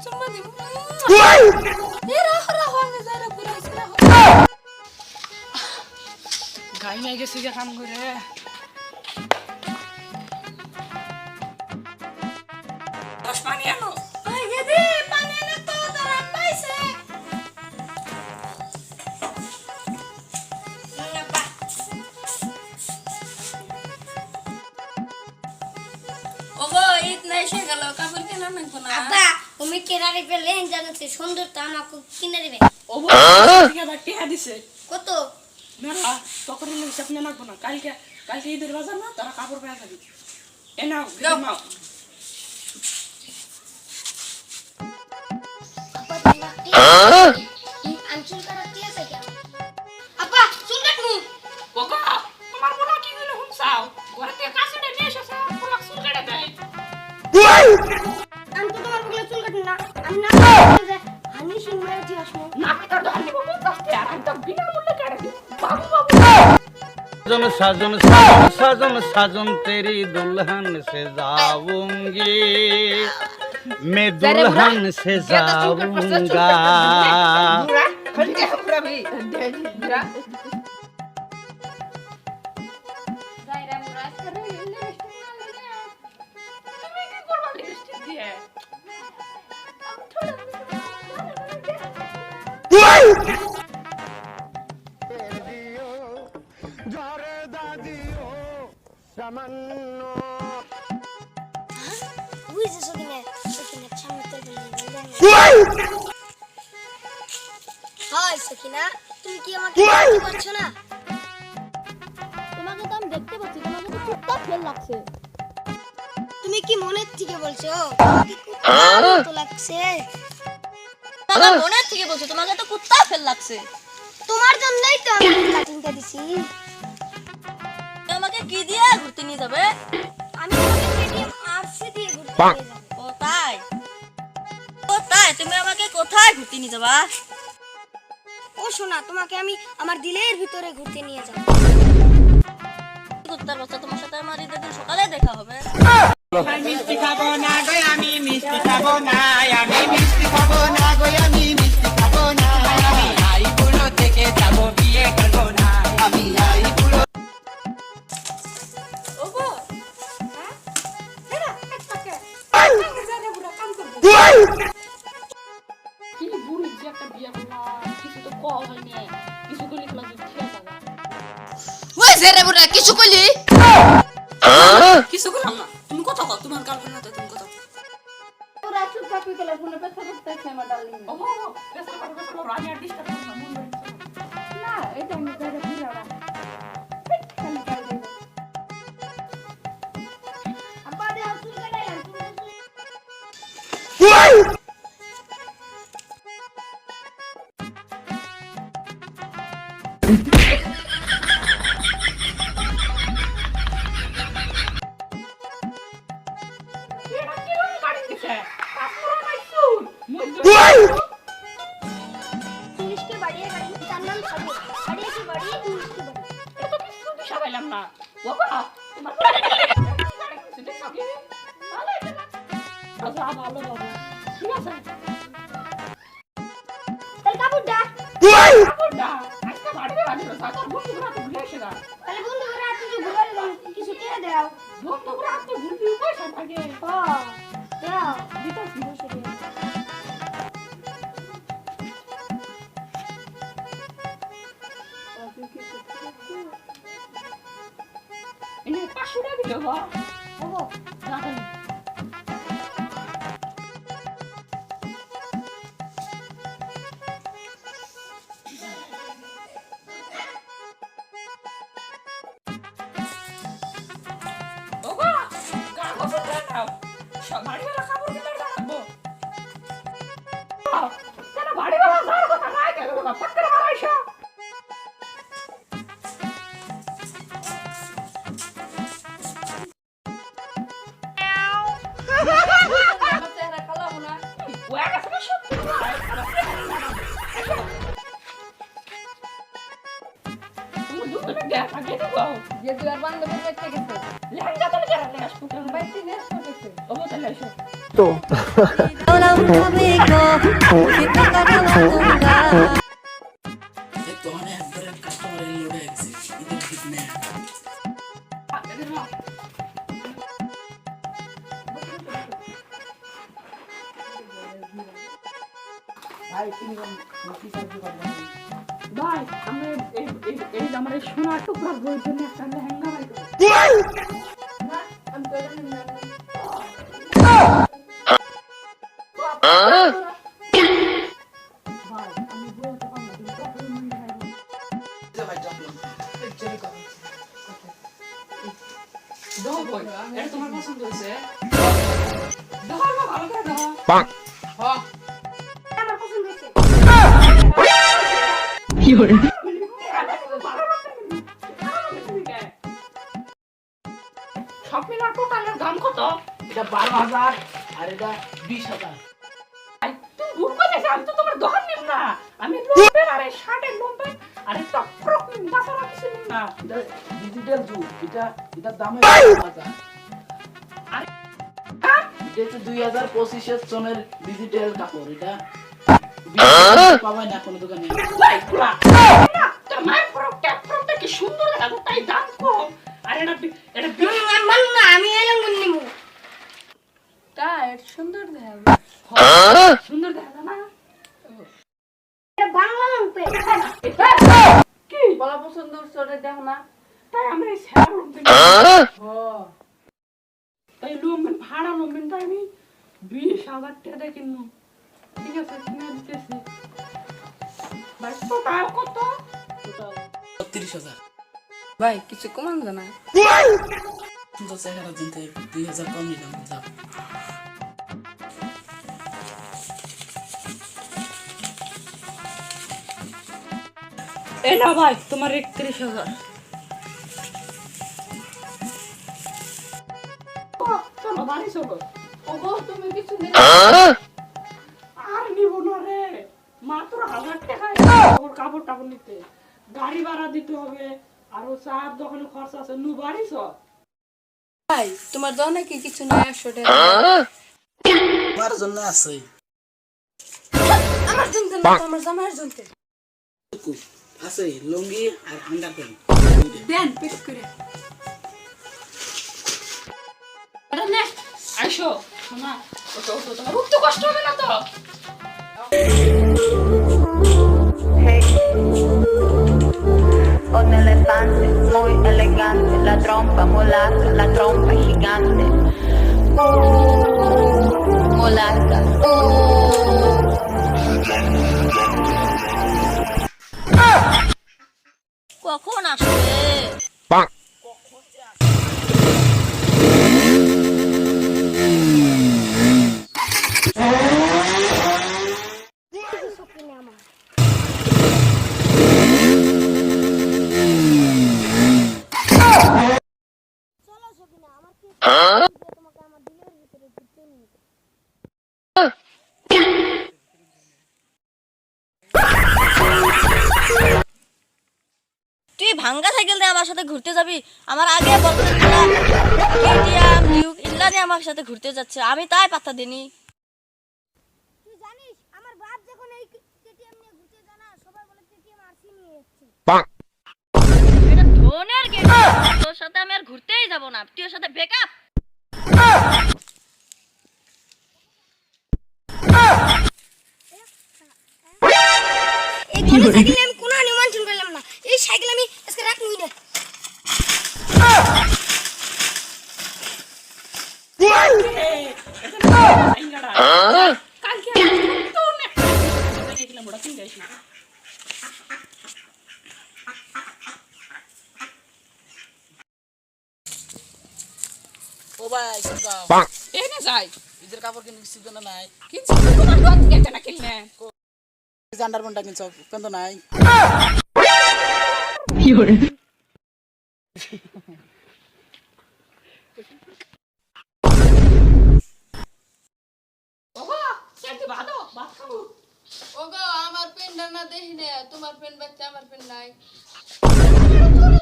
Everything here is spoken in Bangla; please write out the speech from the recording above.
চুম্মা দিব এ রাখো রাখো আমি যারা পুরো রাখো গাই নাই গেছি যে কাম করে দশ পানি আনো ওই গেদি পানি না তো তারা পাইছে না পা ওগো ঈদ নাই এসে গেল কাপড় কেনা নাকবো না আব্বা তুমি কেনারে পেলে জানাতে সুন্দর তো আমাকে কিনে দিবে ও বড় বাটি দিছে কত মেরা তখন হিসাব না লাগবো না কালকে কালকে ঈদের বাজার না তারা কাপড় পাওয়া যাবে এ নাও নাও আব্বা তোমাকে আনচুল করতে আছে কি আব্বা চুল কাটমু ওগো তোমার বলা কি হলো হুমসাও ঘরতে কাছেটা নিয়ে এসেছে পুরো চুল কেটে দেয় আমি তো তোমার বলে চুল কাটমু না আমি না যে হানি সিং মেরে দিয়ে আসবো না কাটা ধর নিব 50 টাকা আর একদম বিনামূল্যে কেটে দিই বাবু বাবু साजन साजन साजन साजन साजन तेरी दुल्हन से जाऊंगी मैं दुल्हन से जाऊंगा যাইরা মুরাজ করে লিপস্টিক না তুমি কি করবা লিপস্টিক দিয়ে ওই যে সকিনে সামনে তোর হাই সকিনা তুমি কি আমাকে দেখতে পাচ্ছ না তোমাকে তো আমি দেখতে পাচ্ছি তোমাকে তো কুত্তা ফেল লাগছে তুমি কি মনের থেকে বলছো কি কুত্তার মতো লাগছে তোমাকে মনের থেকে বলছো তোমাকে তো কুত্তা ফেল লাগছে তোমার জন্যই তো আমি কাটিংটা দিছি আমাকে কি দিয়ে ঘুরতে নিয়ে যাবে আমি তোমাকে পেটিএম আরসি দিয়ে ঘুরতে নিয়ে যাব কোথায় কোথায় তুমি আমাকে কোথায় ঘুরতে নিয়ে যাবা ও সোনা তোমাকে আমি আমার দিলের ভিতরে ঘুরতে নিয়ে যাব কুত্তার বাচ্চা তোমার সাথে আমার ঈদের দিন সকালে দেখা হবে মিষ্টি খাবো না গো আমি মিষ্টি খাবো না আমি মিষ্টি খাবো না গো আমি মিষ্টি খাবো না আমি আইপুরো থেকে যাবো বিয়ে করবো না আমি আইপুরো ওগো হ্যাঁ এরা একটাকে যারা বুড়া কাম করব কি বুড়ি যে একটা বিয়ে করলাম কিছু তো কল হয়নি কিছু করে লিখলাম যে ঠিক আছে ওই যারা বুড়া কিছু কইলি কিছু করলাম না তুমি কথা কও তোমার গার্লফ্রেন্ড না তো তুমি কথা তোরা চুপ থাকবি কেন ফোনে পেছনে করতেছ আমার ডার্লিং ও বেশ করে রাজি আর ডিস্টার্ব করব না মন না এটা আমি জায়গা দিলাম না খালি কাল দেব আব্বা দে চুল কাটাইলাম এটা কি রকম গাড়ি দিছে তারপর নাই শুন পুলিশকে বাড়িয়ে গাড়ি তার নাম সাবু বাড়িয়ে পুলিশকে বাড়ি এটা তো কিছু দিশা পাইলাম না বাবা তোমার সেটা সবই ভালো এটা না আচ্ছা ভালো বাবা ঠিক আছে তাহলে কাপড়টা কাপড়টা আজকে বাড়িতে বানিয়ে সাকার বন্ধু করে তো ভুলে এসে না তাহলে বন্ধু করে আর কিছু ঘুরাই কিছু টেনে দাও বন্ধু করে তো ঘুরবি পয়সা থাকে হ্যাঁ দাও দিতে দিতে সেটা এনে 500 টাকা দিলো বা ওগো রাখেন ওগো কাগজ দাও সবাই ওরা কাপড় কিনে রাখবো তারা বাড়ি বাবা যাওয়ার কথা নাই কেন বাবা ফট করে মারাইছো চেহারা কালো না ওয়া কাছে সত্যি তুমি দুপুরে দেখা আগে দেবো যে দুয়ার বান্ধবীর কাছে গেছে লেহেঙ্গা তো কেন আসবো বাইতে নেস করতেছে ও তাহলে এসো तो তো অনেক একবারে কাস্টমার লোড হয়ে গেছে ঈদের ঠিক নেই ভাই কি নিবেন কি সাহায্য করবেন ভাই আমরা এই আমার এই সোনা টুকরা বইয়ের জন্য একটা লেহেঙ্গা বাই করব। না আমি তো এটা নিব না। ভাই আমি বলতে পারবো না তুমি কত মনে হয় ভাই জমলাম এই চলে কম দাও ভাই এটা তোমার পছন্দ হয়েছে দাও ভালো করে দাও হ্যাঁ আমার পছন্দ হয়েছে সব মিলা টোটালের দাম কত এটা 12,000 আর এটা 20,000 তুমি ভুল করতেছো আমি তো তোমার দোকান নিব না আমি লোম্বের আরে শার্টের লোম্বের আরে তো ফ্রক নিব না সারা কিছু নিব না এটা ডিজিটাল যুগ এটা দাম 12,000 আরে এটা হচ্ছে 2025 এর সনের ডিজিটাল কাপড় এটা পাবেন না কোনো দোকানে ভাই পুরা না তোর মায়ের ফ্রকটা কি সুন্দর দেখা যায় তাই দাম কম আর এটা মান না আমি এলাম নিব তাই সুন্দর দেখা যায় সুন্দর দেখা যায় না এটা বাংলা লম্পে কি বলা পছন্দ করে দেখো না তাই আমরা এই স্যার লোম্বেন তাই লোম্বেন ভাড়া লোম্বেন তাই আমি 20,000 টাকা দিয়ে কিনবো ঠিক আছে কিনে দিতেছি ভাই তো টাকা কত টোটাল 32,000 ভাই কিছু কমান জানা তো চেহারা দিতে 2,000 কম নিলাম যাও এ না ভাই তোমার 31,000 চলো বাড়ি চলো ওগো তুমি কিছু দিলে আর নিব না রে মাত্র 1000 টাকা কাপড় টাপড় নিতে গাড়ি ভাড়া দিতে হবে আরো চার দোকানে খরচ আছে নু বাড়ি চল ভাই তোমার দাও নাকি কিছু নাই 100 টাকা আমার জন্য আছে আমার জন্য না আমার জামাইয়ের জন্য আছে লুঙ্গি আর আন্ডার প্যান্ট দেন পেক করে আরে নে আইসো শোনা ওটো তোমার উঠতে কষ্ট হবে না তো Un elefante muy elegante, la trompa mulata, la trompa gigante. Mulata. কখন আসবে তুই ভাঙ্গা সাইকেল দিয়ে আমার সাথে ঘুরতে যাবি আমার আগে বলতে কেটিএম ডিউক ইল্লা দিয়ে আমার সাথে ঘুরতে যাচ্ছে আমি তাই পাত্তা দিইনি তুই জানিস আমার বাপ যখন এই কেটিএম নিয়ে ঘুরতে যায় না সবাই বলে কেটিএম আরসি নিয়ে যাচ্ছে এটা ধনের গেম তোর সাথে আমি আর ঘুরতেই যাব না তুই ওর সাথে ব্রেকআপ এই গরু সাইকেলে আমি কোনো নিমন্ত্রণ পেলাম না এই সাইকেল আমি আজকে রাখবই না কালকে তো না গেছিলাম ওটা কিনে আসি ও ভাই শুনগাও এনে যাই ঈদের কাপড় কিনে কিছু কেন নাই কিনছি তোমার দোকান থেকে একটা না কিনলে আন্ডার প্যান্টটা কিনছ কেন নাই ওগো কেটে ভালো ভাত খাবো ওগো আমার পেন না দেখি না তোমার পেন বাচ্চা আমার পেন নাই তোর